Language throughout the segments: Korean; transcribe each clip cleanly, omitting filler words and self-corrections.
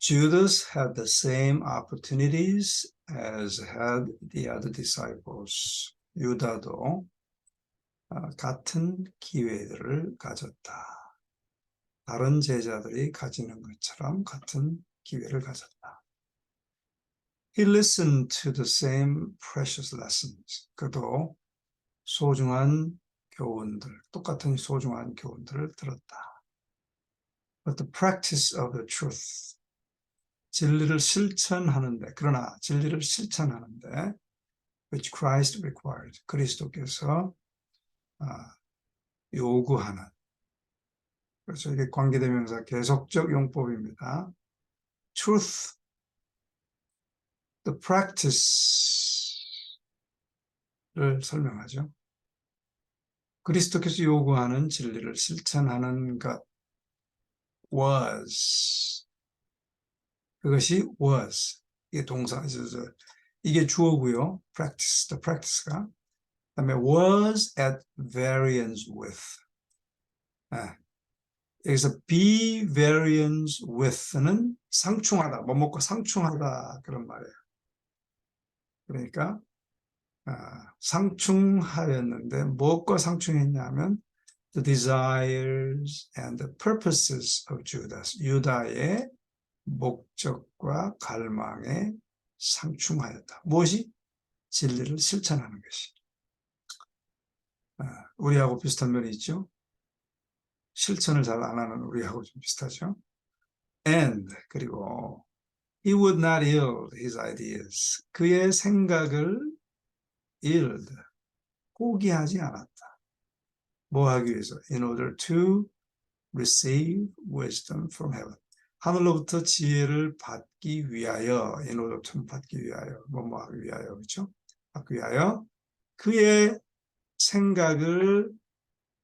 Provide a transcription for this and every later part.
Judas had the same opportunities as had the other disciples. 유다도 같은 기회들을 가졌다. 다른 제자들이 가지는 것처럼 같은 기회를 가졌다. He listened to the same precious lessons. 그도 소중한 교훈들, 똑같은 소중한 교훈들을 들었다. But the practice of the truth, 진리를 실천하는데, 그러나 진리를 실천하는데, which Christ required, 그리스도께서 요구하는, 그래서 이게 관계대명사 계속적 용법입니다. Truth, the practice를 설명하죠. 그리스도께서 요구하는 진리를 실천하는 것 was, 그것이 was, 이게 동사, 이게 주어고요. practice, the practice가. 그다음에 was at variance with. 여기서 be variance with는 상충하다, 뭐뭐과 상충하다 그런 말이에요. 그러니까 상충하였는데 무엇과 상충했냐면 the desires and the purposes of Judas, 유다의 목적과 갈망에 상충하였다. 무엇이? 진리를 실천하는 것이. 우리하고 비슷한 면이 있죠. 실천을 잘 안 하는 우리하고 좀 비슷하죠. And 그리고 he would not yield his ideas. 그의 생각을 yield, 포기하지 않았다. 뭐 하기 위해서? In order to receive wisdom from heaven. 하늘로부터 지혜를 받기 위하여, in order to 받기 위하여, 뭐 하기 위하여, 그렇죠? 받기 위하여 그의 생각을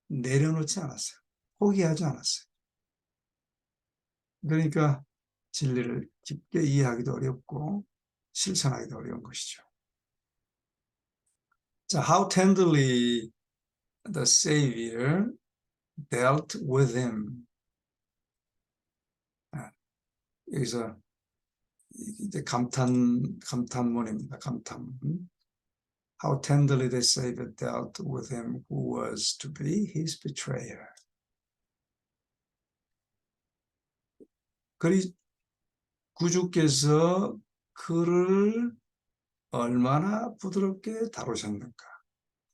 내려놓지 않았어요. 포기하지 않았어요. 그러니까 진리를 깊게 이해하기도 어렵고 실천하기도 어려운 것이죠. 자, how tenderly the Savior dealt with him. 여기서 이제 감탄문입니다. 감탄문. How tenderly the Savior dealt with him who was to be his betrayer. 구주께서 그를 얼마나 부드럽게 다루셨는가.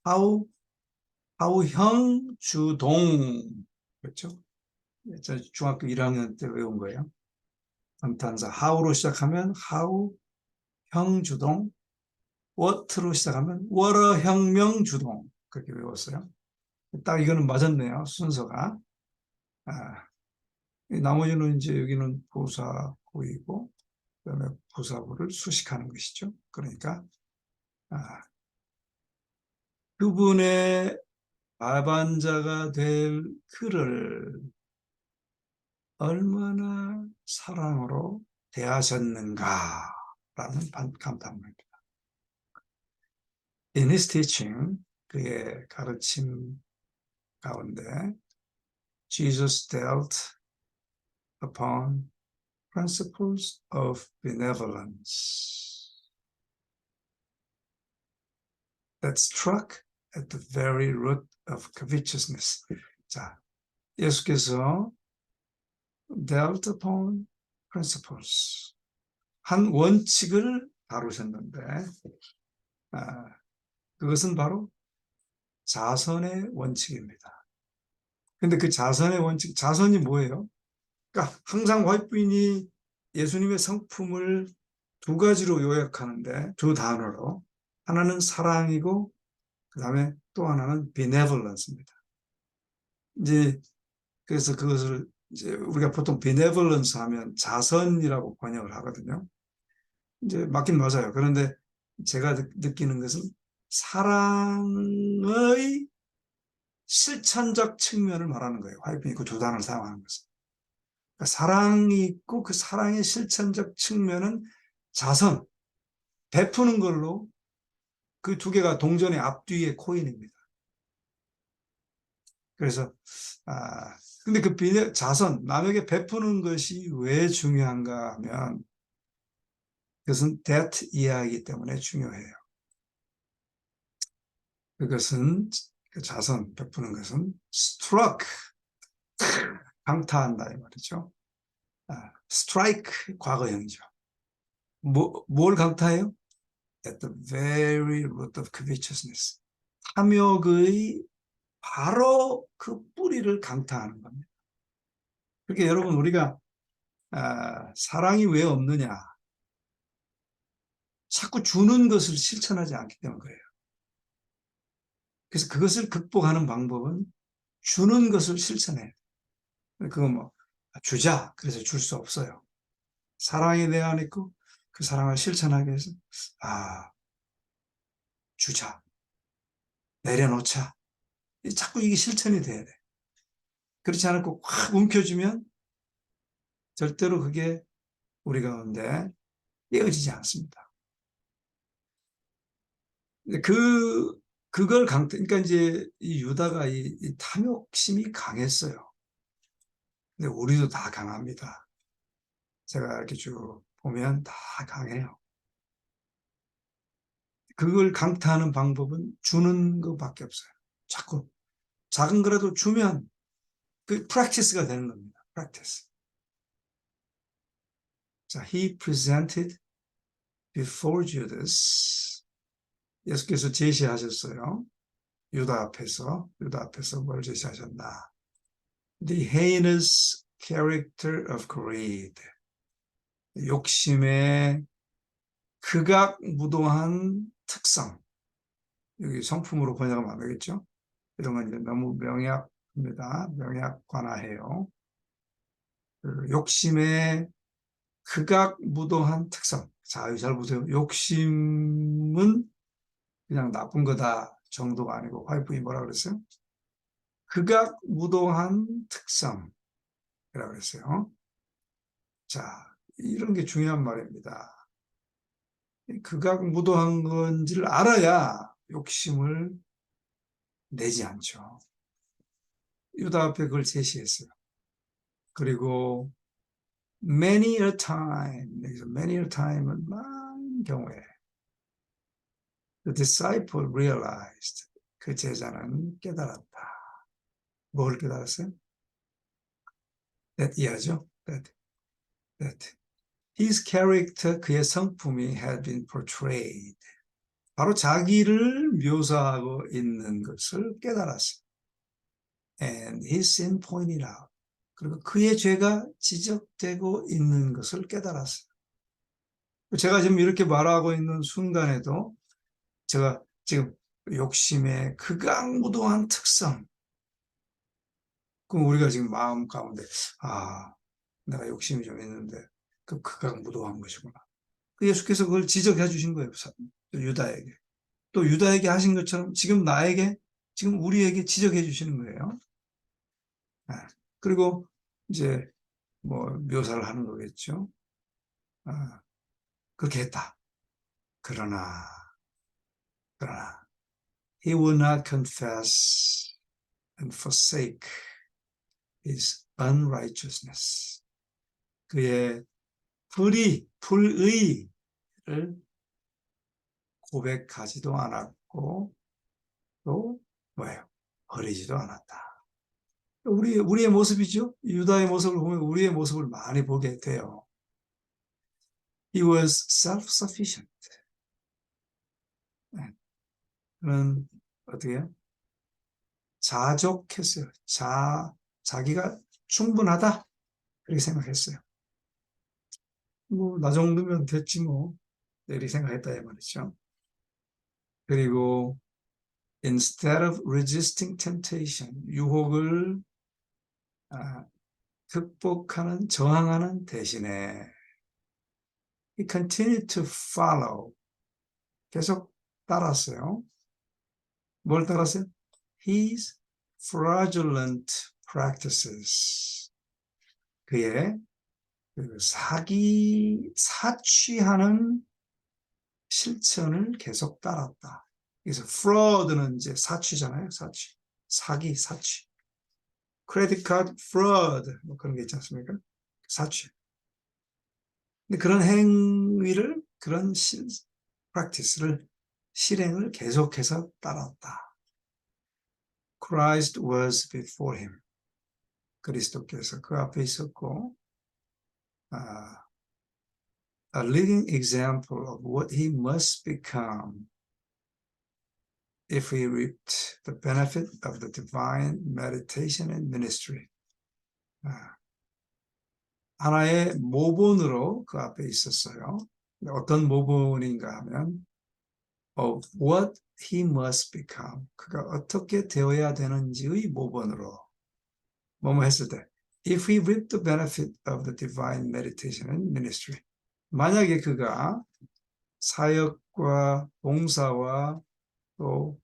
how 형주동, 그렇죠? 중학교 1학년 때 외운 거예요. 감탄사 how로 시작하면 how 형주동, what로 시작하면 what 혁명주동, 그렇게 외웠어요. 딱 이거는 맞았네요, 순서가. 나머지는 이제 여기는 부사구이고 그다음에 부사구를 수식하는 것이죠. 그러니까 그분의 발반자가 될 그를 얼마나 사랑으로 대하셨는가라는 감탄문입니다. In his teaching, 그의 가르침 가운데 Jesus dealt upon principles of benevolence that struck at the very root of covetousness. 자, 예수께서 dealt upon principles, 한 원칙을 다루셨는데 그것은 바로 자선의 원칙입니다. 근데 그 자선의 원칙, 자선이 뭐예요? 그러니까 항상 화이트부인이 예수님의 성품을 두 가지로 요약하는데, 두 단어로. 하나는 사랑이고 그 다음에 또 하나는 benevolence입니다. 이제 그래서 그것을 이제 우리가 보통 benevolence 하면 자선이라고 번역을 하거든요. 이제 맞긴 맞아요. 그런데 제가 느끼는 것은 사랑의 실천적 측면을 말하는 거예요. 화이트부인이 그 두 단어를 사용하는 것은. 그러니까 사랑이 있고 그 사랑의 실천적 측면은 자선, 베푸는 걸로 그 두 개가 동전의 앞뒤의 코인입니다. 그래서 근데 그 자선, 남에게 베푸는 것이 왜 중요한가 하면 그것은 debt 이하이기 때문에 중요해요. 그것은 그 자선, 베푸는 것은 struck, 강타한다 이 말이죠. strike 과거형이죠. 뭘 강타해요? At the very root of covetousness. 탐욕의 바로 그 뿌리를 강타하는 겁니다. 그렇게 여러분 우리가 사랑이 왜 없느냐? 자꾸 주는 것을 실천하지 않기 때문에 그래요. 그래서 그것을 극복하는 방법은 주는 것을 실천해요. 그거 뭐 주자 그래서 줄 수 없어요. 사랑이 내 안에 있고 그 사랑을 실천하기 위해서 주자, 내려놓자. 자꾸 이게 실천이 돼야 돼. 그렇지 않고 확 움켜쥐면 절대로 그게 우리 가운데 이어지지 않습니다. 그걸 그러니까 이제 이 유다가 이 탐욕심이 강했어요. 근데 우리도 다 강합니다. 제가 이렇게 쭉 보면 다 강해요. 그걸 강타하는 방법은 주는 것밖에 없어요. 자꾸 작은 거라도 주면 그 프랙티스가 되는 겁니다. 프랙티스. 자, he presented before Judas. 예수께서 제시하셨어요. 유다 앞에서 뭘 제시하셨나? The heinous character of greed. 욕심의 극악무도한 특성. 여기 성품으로 번역하면 안 되겠죠? 이런 건 이제 너무 명약입니다. 명약관화해요. 그 욕심의 극악무도한 특성. 자, 잘 보세요. 욕심은 그냥 나쁜 거다 정도가 아니고 화이프이 뭐라 그랬어요? 극악무도한 특성이라고 그랬어요. 자, 이런 게 중요한 말입니다. 극악무도한 건지를 알아야 욕심을 내지 않죠. 유다 앞에 그걸 제시했어요. 그리고 many a time, 여기서 many a time은 많은 경우에 the disciple realized, 그 제자는 깨달았다. 뭘 깨달았어요? that 이하죠. that his character, 그의 성품이 had been portrayed. 바로 자기를 묘사하고 있는 것을 깨달았어요. And his sin pointed out. 그리고 그의 죄가 지적되고 있는 것을 깨달았어요. 제가 지금 이렇게 말하고 있는 순간에도 제가 지금 욕심의 극악무도한 특성, 그럼 우리가 지금 마음 가운데 내가 욕심이 좀 있는데 그 극악무도한 것이구나. 예수께서 그걸 지적해 주신 거예요. 유다에게. 또 유다에게 하신 것처럼 지금 나에게, 지금 우리에게 지적해 주시는 거예요. 그리고 이제 뭐 묘사를 하는 거겠죠. 그렇게 했다. 그러나 he will not confess and forsake his unrighteousness. 그의 불의를 고백하지도 않았고 또 뭐예요? 버리지도 않았다. 우리의 모습이죠. 유다의 모습을 보면 우리의 모습을 많이 보게 돼요. He was self-sufficient. 그는 어떻게 해요? 자족했어요. 자기가 충분하다. 그렇게 생각했어요. 뭐, 나 정도면 됐지 뭐. 이렇게 생각했다 이 말이죠. 그리고 instead of resisting temptation, 유혹을 극복하는, 저항하는 대신에 he continued to follow. 계속 따랐어요. 뭘 따랐어요? His fraudulent practices. 그의 사취하는 실천을 계속 따랐다. 그래서 fraud는 이제 사취잖아요. 사취. 사기, 사취. credit card fraud 뭐 그런 게 있지 않습니까? 사취. 근데 그런 행위를 그런 practice를 실행을 계속해서 따라왔다. Christ was before him. 그리스도께서 그 앞에 있었고, a living example of what he must become if he reaped the benefit of the divine meditation and ministry. 하나의 모본으로 그 앞에 있었어요. 어떤 모본인가 하면 of what he must become. 그가 어떻게 되어야 되는지의 모본으로 뭐뭐 했을 때 if he reaped the benefit of the divine meditation and ministry. 만약에 그가 사역과 봉사와 또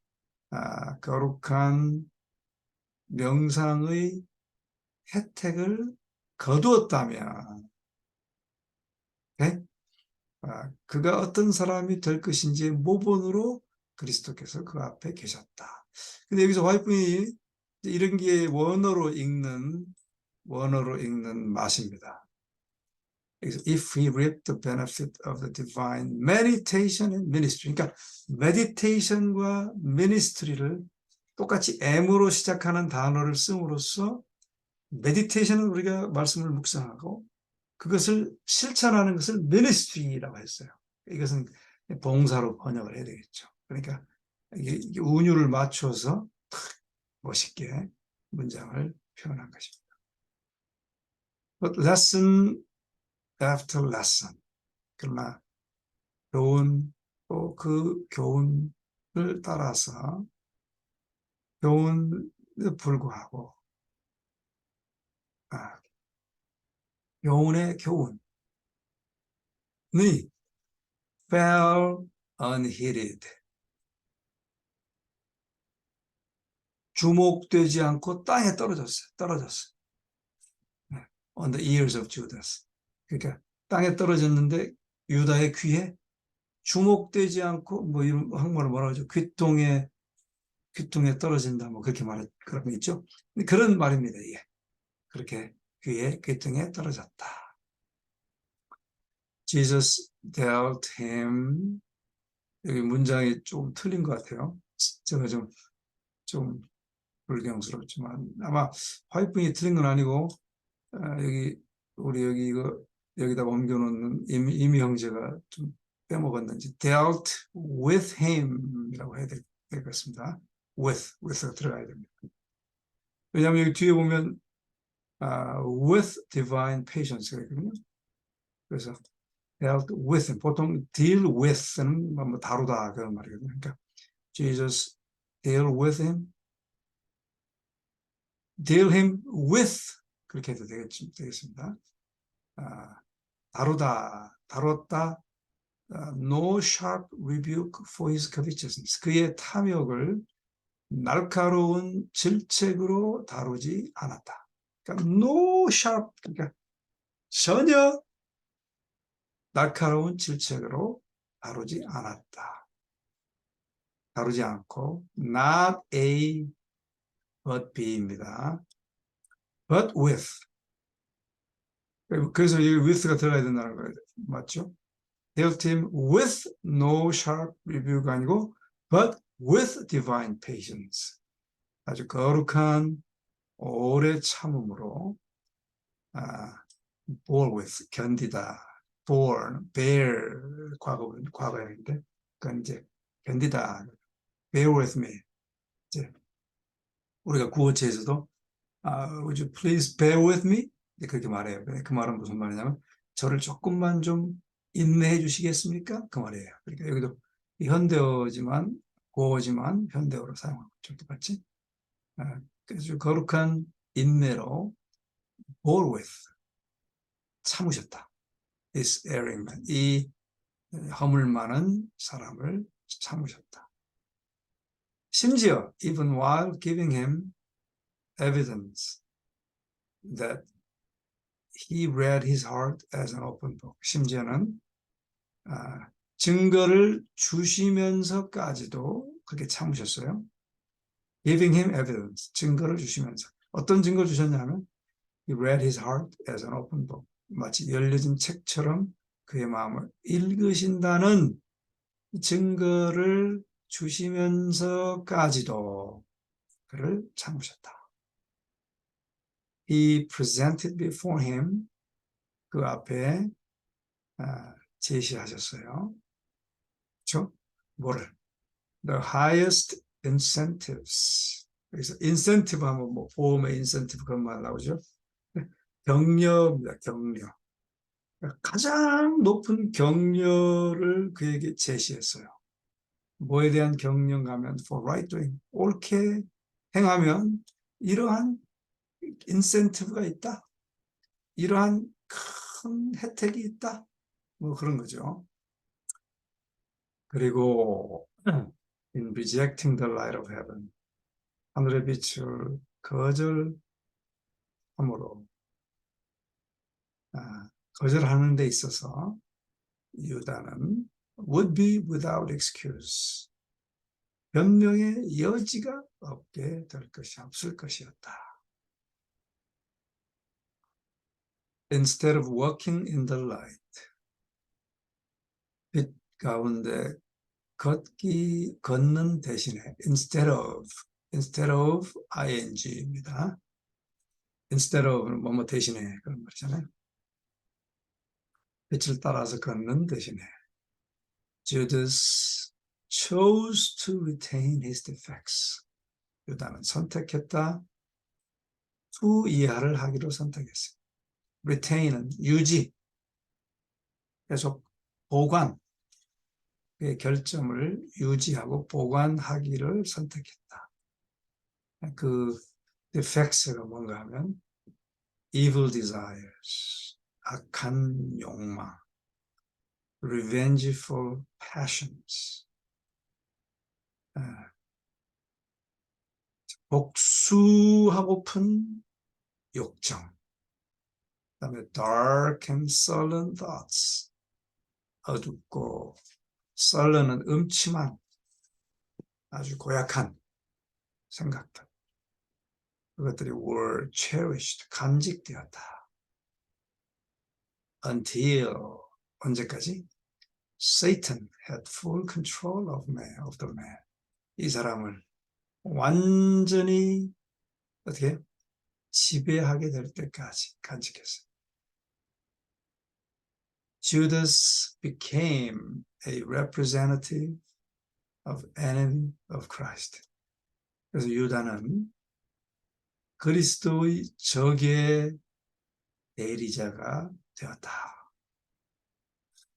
거룩한 명상의 혜택을 거두었다면 네? 그가 어떤 사람이 될 것인지 모본으로 그리스도께서 그 앞에 계셨다. 근데 여기서 와이프이 이런 게 원어로 읽는 맛입니다. If he reaped the benefit of the divine meditation and ministry. 그러니까 meditation과 ministry를 똑같이 M으로 시작하는 단어를 씀으로써 meditation은 우리가 말씀을 묵상하고 그것을 실천하는 것을 ministry라고 했어요. 이것은 봉사로 번역을 해야 되겠죠. 그러니까 이게 운율을 맞춰서 멋있게 문장을 표현한 것입니다. But lesson after lesson. 그러나 교훈 또 그 교훈을 따라서 교훈에 불구하고 교훈의 교훈이 fell unheeded. 주목되지 않고 땅에 떨어졌어요. On the ears of Judas. 그러니까 땅에 떨어졌는데 유다의 귀에 주목되지 않고 뭐 이런 한국말로 뭐라고 하죠? 귀퉁에 떨어진다 뭐 그렇게 그런 거 있죠. 그런 말입니다. 이게 그렇게 귀퉁에 떨어졌다. Jesus dealt him. 여기 문장이 좀 틀린 것 같아요. 제가 좀 불경스럽지만 아마 화이팅이 틀린 건 아니고 우리 여기다가 옮겨놓는 이미 형제가 좀 빼먹었는지 dealt with him이라고 해야 될 것 같습니다. with가 들어가야 됩니다. 왜냐하면 여기 뒤에 보면 with divine patience가 있거든요. 그래서 dealt with him. 보통 deal with는 뭐 다루다 그런 말이거든요. 그러니까 Jesus deal with him, deal him with 그렇게 해도 되겠습니다. 다뤘다. No sharp rebuke for his covetousness. 그의 탐욕을 날카로운 질책으로 다루지 않았다. 그러니까 no sharp, 그러니까 전혀 날카로운 질책으로 다루지 않고 not A but B입니다. but with. 그래서 여기 with가 들어가야 된다는 거예요. 맞죠? dealt him with no sharp rebuke가 아니고 but with divine patience. 아주 거룩한 오래 참음으로 bore with, 견디다. bear, 과거형인데 그건 이제 견디다. bear with me. 이제 우리가 구어체에서도 would you please bear with me? 그렇게 말해요. 그 말은 무슨 말이냐면 저를 조금만 좀 인내해 주시겠습니까? 그 말이에요. 그러니까 여기도 현대어지만 고어지만 현대어로 사용하고 있죠. 똑같이. 그래서 거룩한 인내로 bore with 참으셨다. This erring man. 이 허물 많은 사람을 참으셨다. 심지어 even while giving him evidence that he read his heart as an open book. 심지어는 증거를 주시면서까지도 그렇게 참으셨어요. Giving him evidence, 증거를 주시면서. 어떤 증거를 주셨냐면 He read his heart as an open book. 마치 열려진 책처럼 그의 마음을 읽으신다는 증거를 주시면서까지도 그를 참으셨다. He presented before him, 그 앞에 제시하셨어요. 그렇죠? 뭐를? The highest incentives. 그래서 incentive 하면 뭐 보험의 incentive 그런 말 나오죠. 격려입니다. 격려. 가장 높은 격려를 그에게 제시했어요. 뭐에 대한 격려인가 하면 for right doing, 옳게 행하면 이러한 인센티브가 있다. 이러한 큰 혜택이 있다. 뭐 그런 거죠. 그리고 in rejecting the light of heaven, 하늘의 빛을 거절함으로 거절하는 데 있어서 유다는 would be without excuse. 변명의 여지가 없게 될 것이 없을 것이었다. Instead of walking in the light, 빛 가운데 걷는 대신에 instead of ing입니다. instead of 뭐뭐 대신에 그런 말이잖아요. 빛을 따라서 걷는 대신에 Judas chose to retain his defects. 유다는 선택했다. to 이하를 하기로 선택했어요. retain은 유지, 계속 보관, 그의 결점을 유지하고 보관하기를 선택했다. 그 defects가 뭔가 하면 evil desires, 악한 욕망, revengeful passions, 복수하고픈 욕정, 그다음에 dark and sullen thoughts, 어둡고 sullen은 음침한 아주 고약한 생각들, 그것들이 were cherished, 간직되었다. Until 언제까지? Satan had full control of the man. 이 사람을 완전히 어떻게 지배하게 될 때까지 간직했어요. Judas became a representative of enemy of Christ. 그래서 유다는 그리스도의 적의 대리자가 되었다.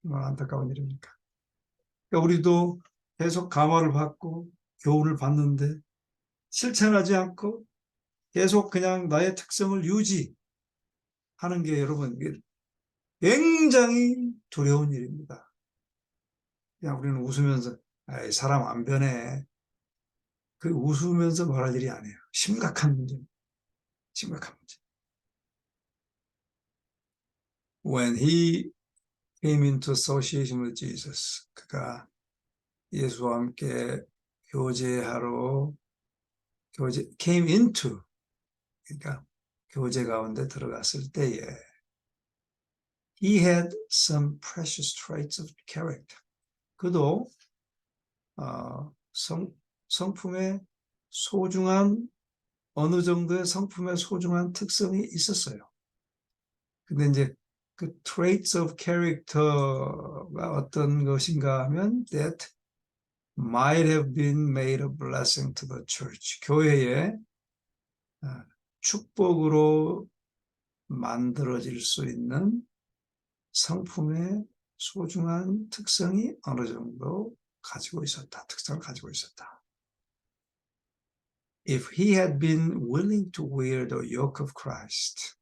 얼마나 안타까운 일입니까? 그러니까 우리도 계속 감화를 받고 교훈을 받는데 실천하지 않고 계속 그냥 나의 특성을 유지하는 게 여러분 굉장히 두려운 일입니다. 그냥 우리는 웃으면서 사람 안 변해. 그 웃으면서 말할 일이 아니에요. 심각한 문제입니다. 심각한 문제. When he came into association with Jesus, 그가 예수와 함께 came into, 그러니까 교제 가운데 들어갔을 때에 he had some precious traits of character. 그도 성품의 소중한 어느 정도의 성품의 소중한 특성이 있었어요. 근데 이제 그 traits of character가 어떤 것인가 하면 that might have been made a blessing to the church. 교회에 축복으로 만들어질 수 있는 성품의 소중한 특성이 어느 정도 가지고 있었다. 특성을 가지고 있었다. If he had been willing to wear the yoke of Christ,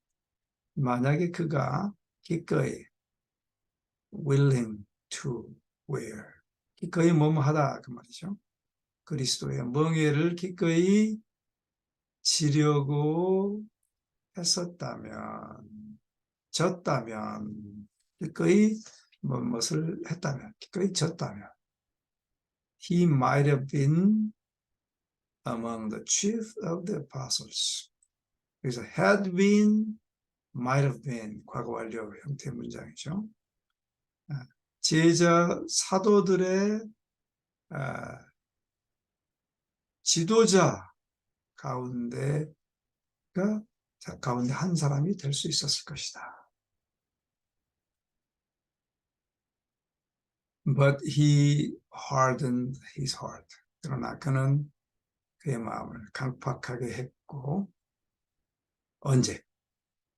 만약에 그가 기꺼이 willing to wear, 기꺼이 뭐뭐 하다 그 말이죠. 그리스도의 멍에를 기꺼이 지려고 했었다면, 졌다면, 기꺼이 무엇을 했다면, 기꺼이 졌다면, he might have been among the chief of the apostles. 그래서 had been, might have been 과거 완료 형태의 문장이죠. 제자 사도들의 지도자 가운데 한 사람이 될 수 있었을 것이다. But he hardened his heart. 그러나 그는 그의 마음을 강팍하게 했고, 언제?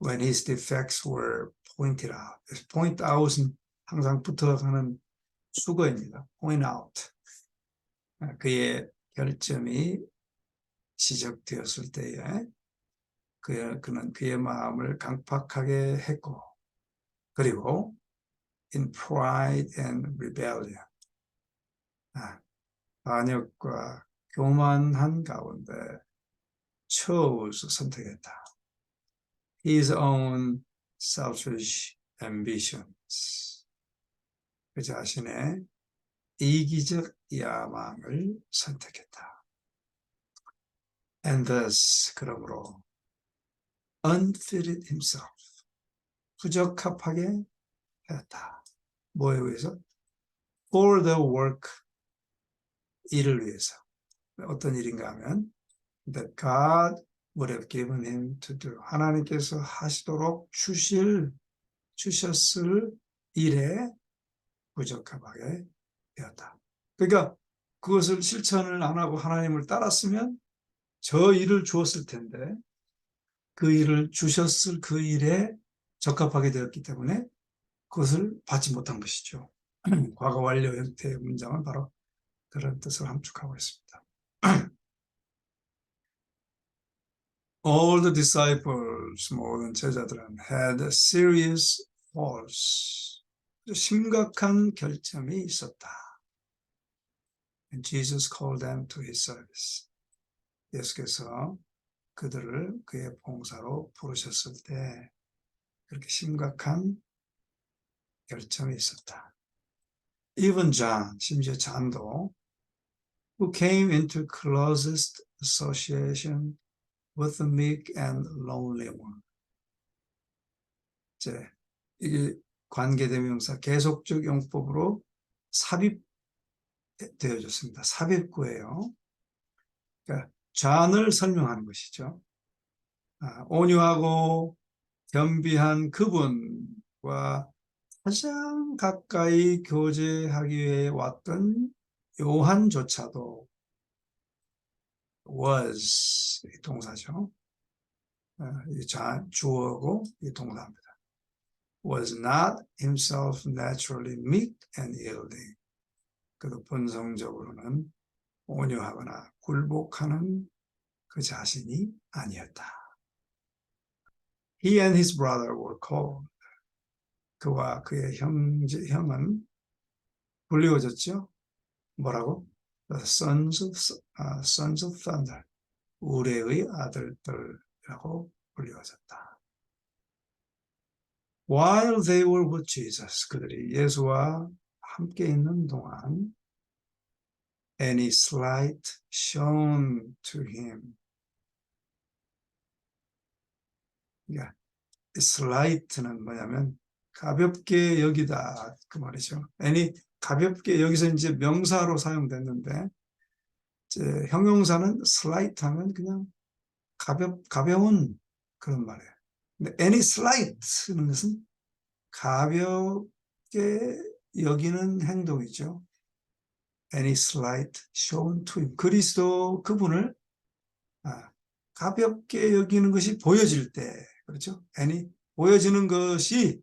When his defects were pointed out. point out은 항상 붙어가는 수거입니다. point out. 그의 결점이 지적되었을 때에 그는 그의 마음을 강팍하게 했고, 그리고 in pride and rebellion, 반역과 교만한 가운데 선택했다. His own selfish ambitions, 그 자신의 이기적 야망을 선택했다. And thus, 그러므로 unfitted himself, 부적합하게 했다. 뭐에 의해서? For the work, 일을 위해서. 어떤 일인가 하면 that God would have given him to do. 하나님께서 하시도록 주셨을 일에 부적합하게 되었다. 그러니까 그것을 실천을 안 하고 하나님을 따랐으면 저 일을 주었을 텐데 그 일을 주셨을 그 일에 적합하게 되었기 때문에 그것을 받지 못한 것이죠. 과거 완료 형태의 문장은 바로 그런 뜻을 함축하고 있습니다. All the disciples, 모든 제자들은 had serious faults, 심각한 결점이 있었다. And Jesus called them to his service. 예수께서 그들을 그의 봉사로 부르셨을 때 그렇게 심각한 결점이 있었다. Even John, 심지어 잔도 who came into closest association with the meek and lonely one. 이제 이게 관계대명사 계속적 용법으로 삽입되어졌습니다. 삽입구예요. 그러니까 잔을 설명하는 것이죠. 온유하고 겸비한 그분과 가장 가까이 교제하기 위해 왔던 요한조차도 was 이 동사죠. 주어고 이 동사입니다. Was not himself naturally meek and yielding. 그도 본성적으로는 온유하거나 굴복하는 그 자신이 아니었다. He and his brother were called. 그와 그의 형은 불리워졌죠. 뭐라고? The sons of thunder. 우레의 아들들이라고 불리워졌다. While they were with Jesus, 그들이 예수와 함께 있는 동안 any slight shown to him. 그러니까 slight는 뭐냐면 가볍게 여기다 그 말이죠. any 가볍게 여기서 이제 명사로 사용됐는데 이제 형용사는 slight 하면 그냥 가벼운 그런 말이에요. 근데 any slight는 것은 가볍게 여기는 행동이죠. any slight shown to him. 그리스도 그분을 가볍게 여기는 것이 보여질 때, 그렇죠? any 보여지는 것이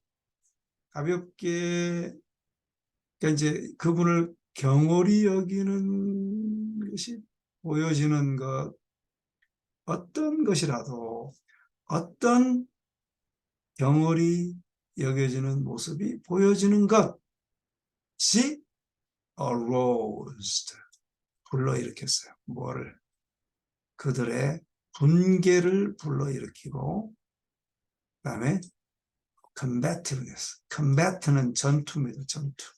가볍게, 그러니까 이제 그분을 경홀히 여기는 것이 보여지는 것, 어떤 것이라도 어떤 경홀히 여겨지는 모습이 보여지는 것이 aroused, 불러일으켰어요. 뭐를? 그들의 분개를 불러일으키고, 그 다음에 combativeness. combat는 전투입니다. 전투.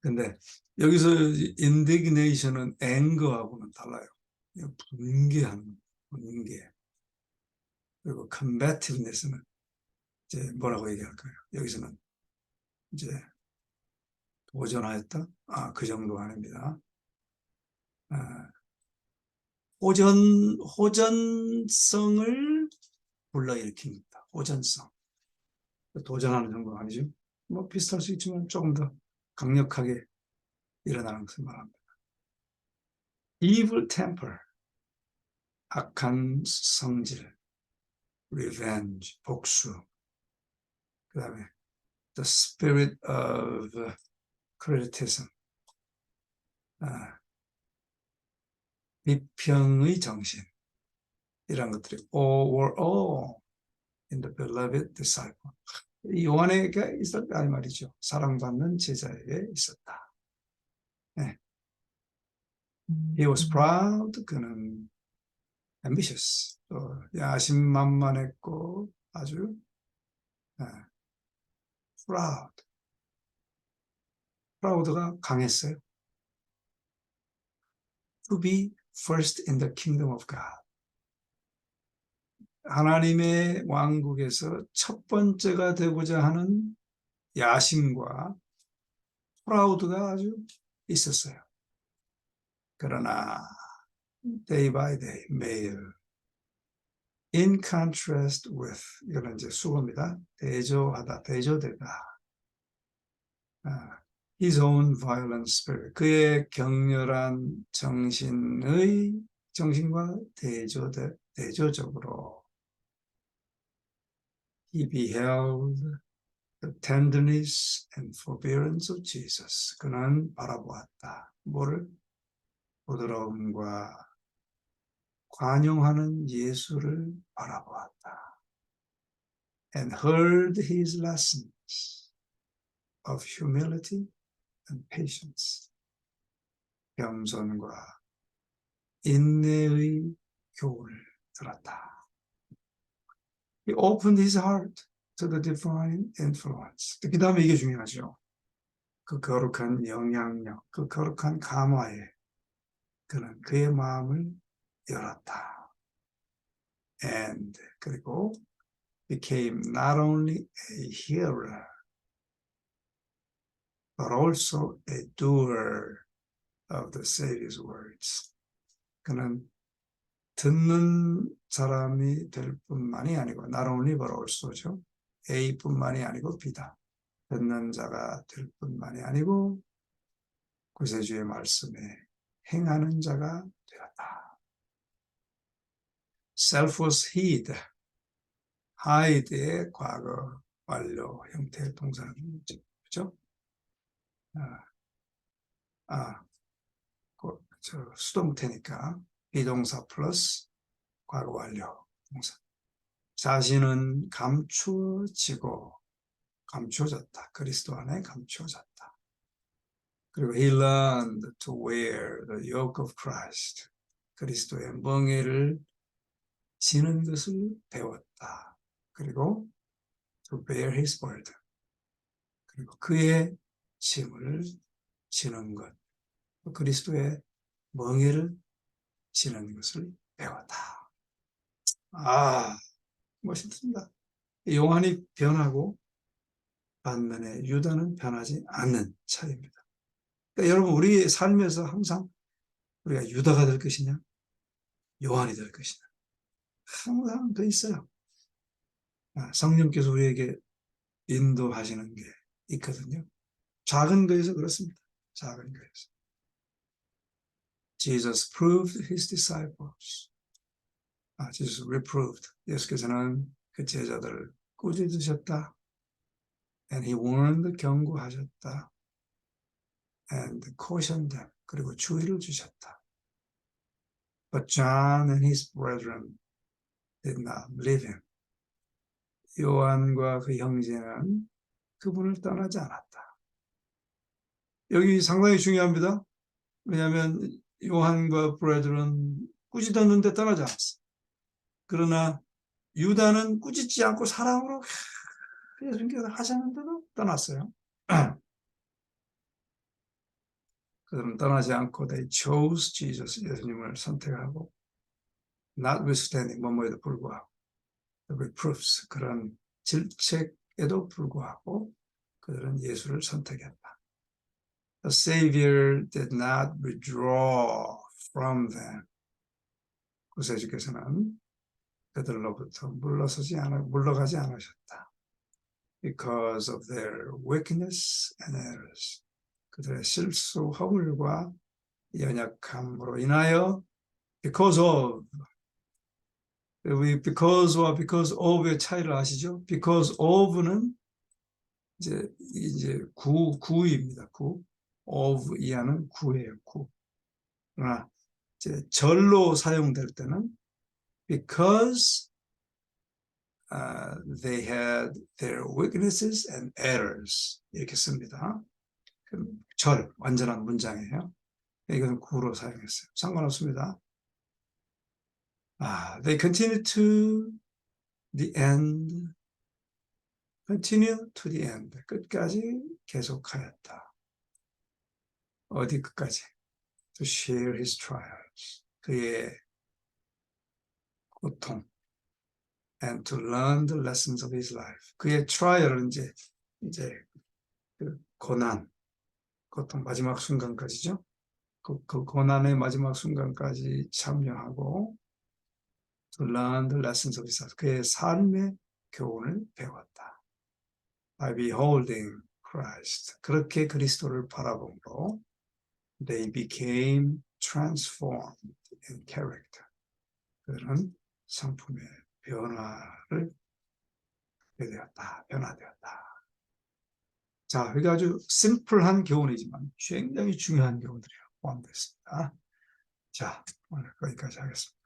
근데 여기서 indignation은 anger하고는 달라요. 분개하는. 분개. 그리고 combativeness는 이제 뭐라고 얘기할까요? 여기서는 이제 도전하였다? 그 정도 아닙니다. 호전성을 불러일으킵니다. 호전성. 도전하는 정도가 아니죠. 뭐 비슷할 수 있지만 조금 더 강력하게 일어나는 것을 말합니다. evil temper, 악한 성질, revenge, 복수. 그 다음에 the spirit of criticism, 비평의 정신. 이런 것들이 all were all in the beloved disciple. 요한에게 있었다 이 말이죠. 사랑받는 제자에게 있었다. 네. He was proud. 그는 ambitious. 또 야심만만했고 아주 proud. proud가 강했어요. To be first in the kingdom of God. 하나님의 왕국에서 첫 번째가 되고자 하는 야심과 프라우드가 아주 있었어요. 그러나 day by day, 매일 in contrast with, 이거는 이제 수고입니다. 대조하다, 대조되다. His own violent spirit, 그의 격렬한 정신과 대조적으로 He beheld the tenderness and forbearance of Jesus. 그는 바라보았다. 뭐를? 부드러움과 관용하는 예수를 바라보았다. And heard his lessons of humility and patience. 겸손과 인내의 교훈을 들었다. He opened his heart to the divine influence. 그 다음에 이게 중요하죠. 그 거룩한 영향력, 그 거룩한 감화에 그는 그의 마음을 열었다. And 그리고 became not only a hearer but also a doer of the Savior's words. 그는 듣는 사람이 될 뿐만이 아니고 not only but also죠. A뿐만이 아니고 B다. 듣는 자가 될 뿐만이 아니고 구세주의 말씀에 행하는 자가 되었다. Self was hid. hide의 과거 완료 형태의 동사죠. 그렇죠? 수동태니까 비동사 플러스 과거 완료 동사. 자신은 감추어졌다. 그리스도 안에 감추어졌다. 그리고 he learned to wear the yoke of Christ. 그리스도의 멍에를 지는 것을 배웠다. 그리고 to bear his burden. 그리고 그의 짐을 지는 것. 그리스도의 멍에를 지는 것을 배웠다. 멋있습니다. 요한이 변하고 반면에 유다는 변하지 않는 차이입니다. 그러니까 여러분 우리 삶에서 항상 우리가 유다가 될 것이냐 요한이 될 것이냐 항상 그 있어요. 성령께서 우리에게 인도하시는 게 있거든요. 작은 거에서 그렇습니다. 작은 거에서. Jesus proved his disciples. Jesus reproved. 예수께서는 그 제자들을 꾸짖으셨다. And he warned, 경고하셨다. And cautioned them. 그리고 주의를 주셨다. But John and his brethren did not believe him. 요한과 그 형제는 그분을 떠나지 않았다. 여기 상당히 중요합니다. 왜냐하면 요한과 브레드는 꾸짖었는데 떠나지 않았어. 그러나 유다는 꾸짖지 않고 사랑으로 예수님께서 하셨는데도 떠났어요. 그들은 떠나지 않고 they chose Jesus, 예수님을 선택하고 notwithstanding 뭐뭐에도 불구하고 the reproofs 그런 질책에도 불구하고 그들은 예수를 선택했다. The Savior did not withdraw from them. 구세주께서는 그들로부터 물러가지 않으셨다. Because of their wickedness and errors. 그들의 실수, 허물과 연약함으로 인하여 because of와 because of의 차이를 아시죠? because of는 이제 구입니다. 구. of 이하는 구예요. 구. 그러나 이제 절로 사용될 때는 because they had their weaknesses and errors 이렇게 씁니다. 절, 완전한 문장이에요. 이건 구로 사용했어요. 상관없습니다. They continued to the end. Continue to the end. 끝까지 계속하였다. 어디 끝까지? To share his trials. 그의 고통. And to learn the lessons of his life. 그의 trial은 이제 그 고난, 고통 마지막 순간까지죠. 그 고난의 마지막 순간까지 참여하고 to learn the lessons of his life. 그의 삶의 교훈을 배웠다. By beholding Christ. 그렇게 그리스도를 바라봄으로 they became transformed in character. 그들은 성품의 변화를 변화되었다. 자, 여기 아주 심플한 교훈이지만 굉장히 중요한 교훈들이 포함되어 있습니다. 자, 오늘 거기까지 하겠습니다.